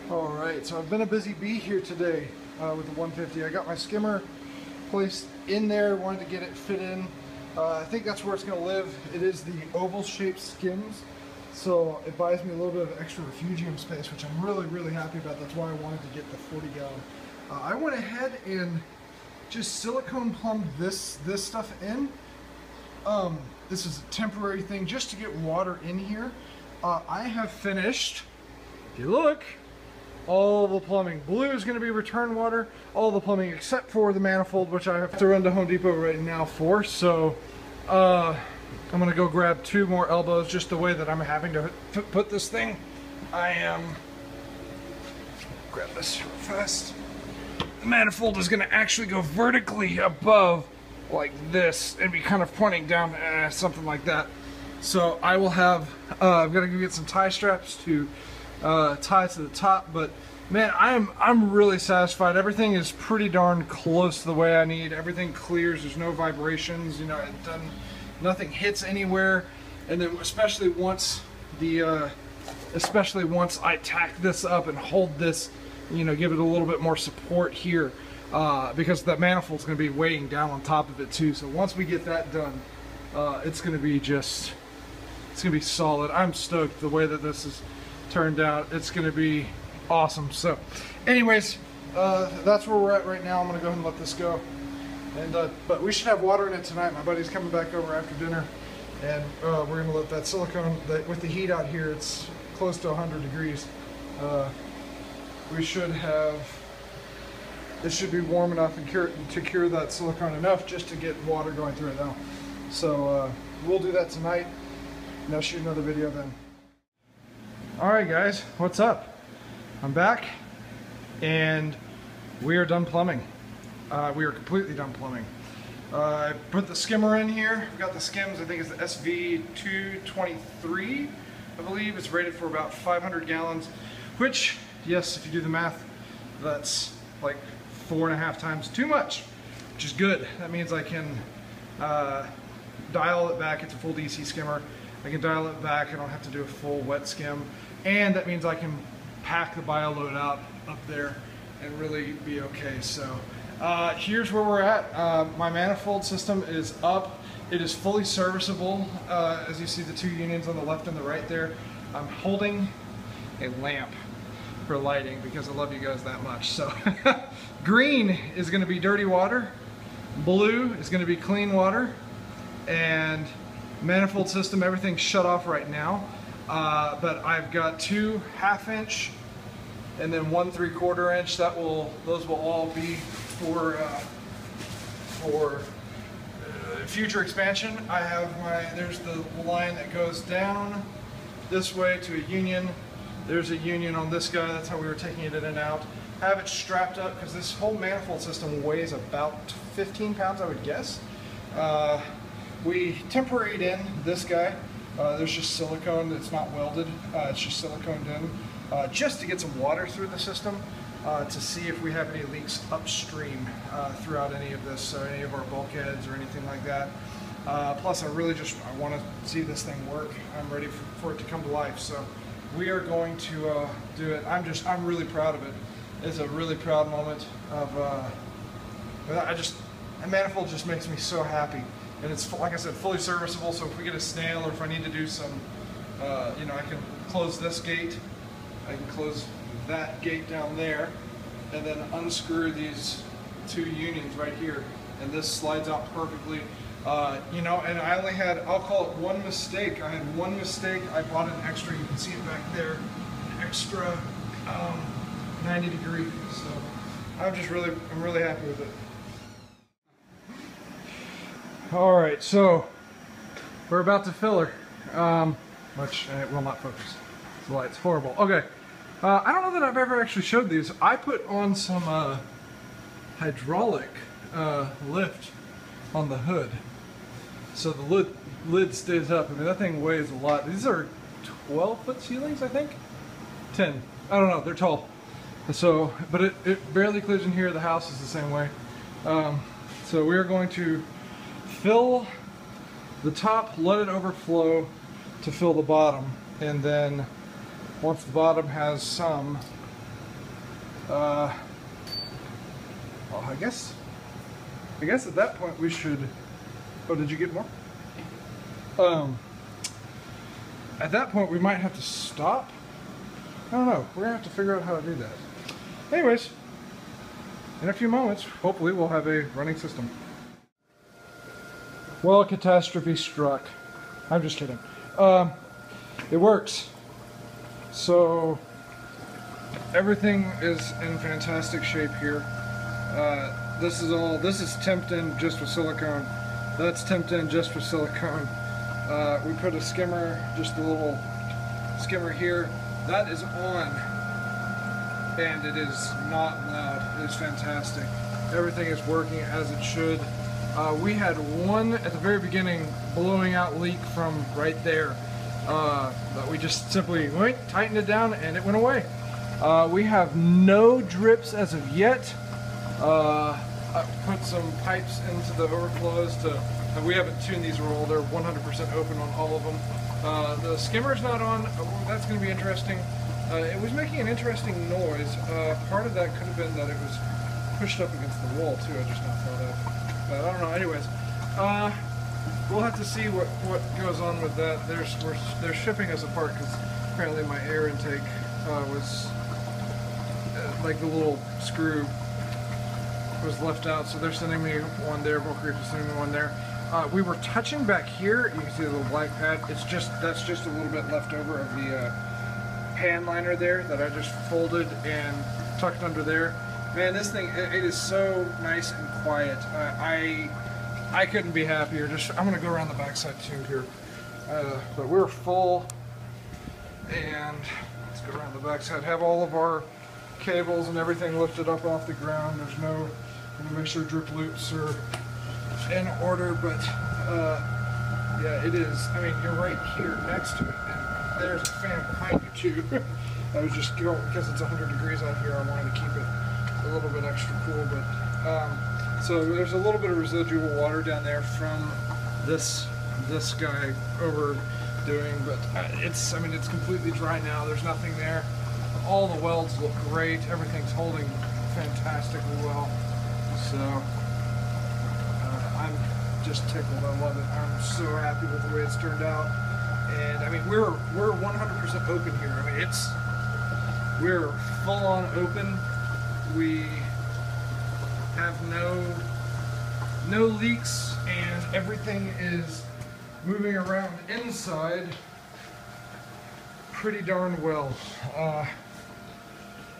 Alright, so I've been a busy bee here today with the 150. I got my skimmer placed in there, wanted to get it fit in. I think that's where it's going to live. It is the oval shaped skims, so it buys me a little bit of extra refugium space, which I'm really happy about. That's why I wanted to get the 40 gallon. I went ahead and just silicone plumbed this stuff in. This is a temporary thing just to get water in here. I have finished, if you look, all the plumbing. Blue is going to be return water, all the plumbing except for the manifold, which I have to run to Home Depot right now for. So I'm going to go grab 2 more elbows, just the way that I'm having to put this thing. I am, grab this real fast. The manifold is going to actually go vertically above like this and be kind of pointing down, something like that. So I will have, I've got to go get some tie straps to tie to the top, but man, I'm really satisfied. Everything is pretty darn close to the way I need. Everything clears. There's no vibrations. You know, it doesn't, nothing hits anywhere. And then especially once I tack this up and hold this, you know, give it a little bit more support here, because that manifold's going to be weighing down on top of it too. So once we get that done, it's going to be just, it's going to be solid. I'm stoked the way that this is turned out. It's going to be awesome. So anyways, that's where we're at right now. I'm going to go ahead and let this go, and but we should have water in it tonight. My buddy's coming back over after dinner, and we're going to let that silicone, with the heat out here, it's close to 100 degrees. We should have, it should be warm enough and to cure that silicone enough just to get water going through it now. So we'll do that tonight, and I'll shoot another video then. Alright guys, what's up? I'm back, and we are done plumbing. We are completely done plumbing. I put the skimmer in here. We've got the skims, I think it's the SV223, I believe. It's rated for about 500 gallons, which, yes, if you do the math, that's like 4.5 times too much, which is good. That means I can dial it back. It's a full DC skimmer. I can dial it back. I don't have to do a full wet skim. And that means I can pack the bio load out up there and really be okay. So here's where we're at. My manifold system is up. It is fully serviceable. As you see the 2 unions on the left and the right there. I'm holding a lamp for lighting because I love you guys that much. So green is going to be dirty water, blue is going to be clean water, and manifold system, everything's shut off right now. But I've got 2 1/2 inch and then 1 3/4 inch. Those will all be for future expansion. I have there's the line that goes down this way to a union. There's a union on this guy. That's how we were taking it in and out. Have it strapped up because this whole manifold system weighs about 15 pounds, I would guess. We temporaried in this guy. There's just silicone. It's not welded. It's just siliconed in just to get some water through the system to see if we have any leaks upstream throughout any of this, any of our bulkheads or anything like that. Plus, I want to see this thing work. I'm ready for it to come to life. So we are going to do it. I'm really proud of it. It's a really proud moment of, a manifold just makes me so happy. And it's, like I said, fully serviceable, so if we get a snail or if I need to do some, you know, I can close this gate, I can close that gate down there, and then unscrew these 2 unions right here, and this slides out perfectly. You know, and I only had, I'll call it 1 mistake. I had 1 mistake. I bought an extra, you can see it back there, an extra 90 degree. So I'm really happy with it. All right, so we're about to fill her, which it will not focus. The light's horrible. Okay, I don't know that I've ever actually showed these. I put on some hydraulic lift on the hood, so the lid stays up. I mean, that thing weighs a lot. These are 12-foot ceilings, I think. 10. I don't know. They're tall. So, but it barely clears in here. The house is the same way. So we are going to fill the top, let it overflow to fill the bottom, and then once the bottom has some Well, I guess at that point we should. Oh, did you get more? At that point we might have to stop. I don't know. We're gonna have to figure out how to do that. Anyways, in a few moments, hopefully we'll have a running system. Well, catastrophe struck. I'm just kidding. It works. So everything is in fantastic shape here. This is temped in just with silicone. That's temped in just with silicone. We put a skimmer, just a little skimmer here. That is on, and it is not loud. It is fantastic. Everything is working as it should. We had one at the very beginning blowing out leak from right there. But we just simply tightened it down and it went away. We have no drips as of yet. I put some pipes into the overflows we haven't tuned these at all. They're 100% open on all of them. The skimmer's not on. That's going to be interesting. It was making an interesting noise. Part of that could have been that it was pushed up against the wall too. I just not thought of. But I don't know. Anyways, we'll have to see what goes on with that. They're shipping us a part because apparently my air intake was like the little screw was left out, so they're sending me one there. Volker is sending me one there. We were touching back here. You can see the little black pad. That's just a little bit left over of the pan liner there that I just folded and tucked under there. Man, this thing, it is so nice and quiet. I couldn't be happier. I'm gonna go around the backside too here. But we're full, and let's go around the backside. Have all of our cables and everything lifted up off the ground. There's no, I'm gonna make sure drip loops are in order, but yeah, it is. I mean, you're right here next to it, and there's a fan behind you too. I was just going, because it's 100 degrees out here, I wanted to keep it a little bit extra cool, but so there's a little bit of residual water down there from this guy overdoing, but it's completely dry now. There's nothing there. All the welds look great. Everything's holding fantastically well. So I'm just tickled. I love it. I'm so happy with the way it's turned out. And I mean, we're 100% open here. I mean, we're full on open. We have no leaks, and everything is moving around inside pretty darn well,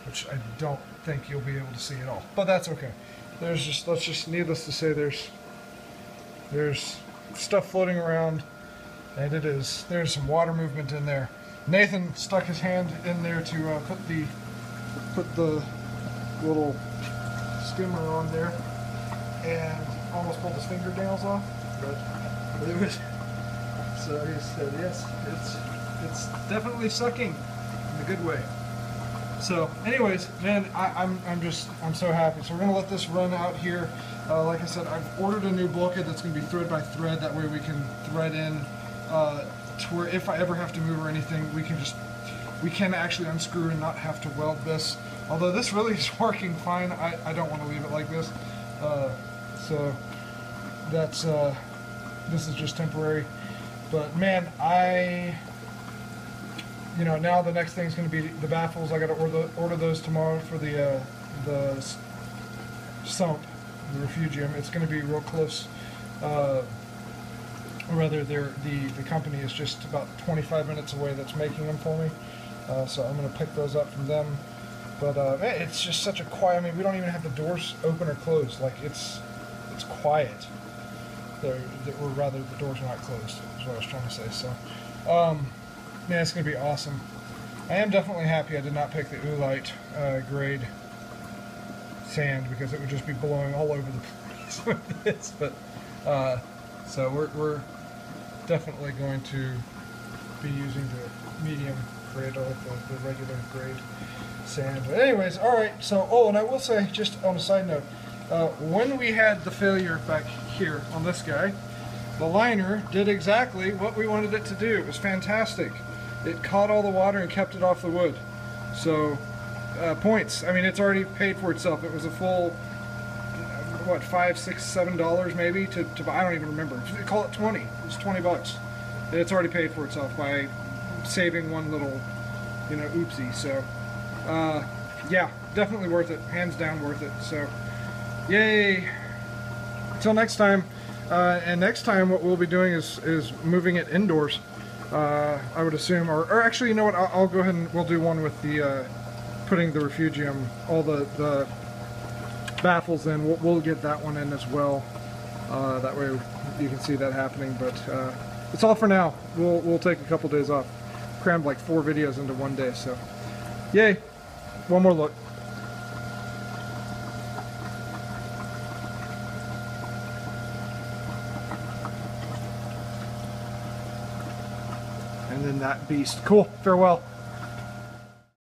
which I don't think you'll be able to see at all, but that's okay. Needless to say, there's stuff floating around, and there's some water movement in there. Nathan stuck his hand in there to put the little skimmer on there, and almost pulled his fingernails off, but it was, so he said yes, it's definitely sucking in a good way. So anyways, man, I'm so happy. So we're gonna let this run out here. Like I said, I've ordered a new bulkhead that's gonna be thread by thread. That way we can thread in to where if I ever have to move or anything, we can actually unscrew and not have to weld this. Although this really is working fine, I don't want to leave it like this. So that's this is just temporary. But man, now the next thing is going to be the baffles. I got to order those tomorrow for the sump, the refugium. It's going to be real close. Or rather, the company is just about 25 minutes away that's making them for me. So I'm going to pick those up from them. But it's just such a quiet. I mean, we don't even have the doors open or closed. Like it's quiet. Or rather, the doors are not closed. Is what I was trying to say. So, man, it's gonna be awesome. I am definitely happy I did not pick the Oolite grade sand, because it would just be blowing all over the place with this. But so we're definitely going to be using the medium grade, or like the regular grade sand. But anyways, all right. So and I will say, just on a side note, when we had the failure back here on this guy, the liner did exactly what we wanted it to do. It was fantastic. It caught all the water and kept it off the wood. So points. I mean, it's already paid for itself. It was a full, what, $5, $6, $7 maybe to buy. I don't even remember. Call it 20. It was 20 bucks. It's already paid for itself by saving one little, you know, oopsie. So, yeah, definitely worth it. Hands down worth it. So, yay. Until next time. And next time what we'll be doing is moving it indoors. I would assume, or actually, you know what? I'll go ahead and we'll do one with the putting the refugium, all the baffles in. We'll get that one in as well. That way you can see that happening. But it's all for now. We'll take a couple days off. Crammed like 4 videos into one day. So, yay! One more look. And then that beast. Cool. Farewell.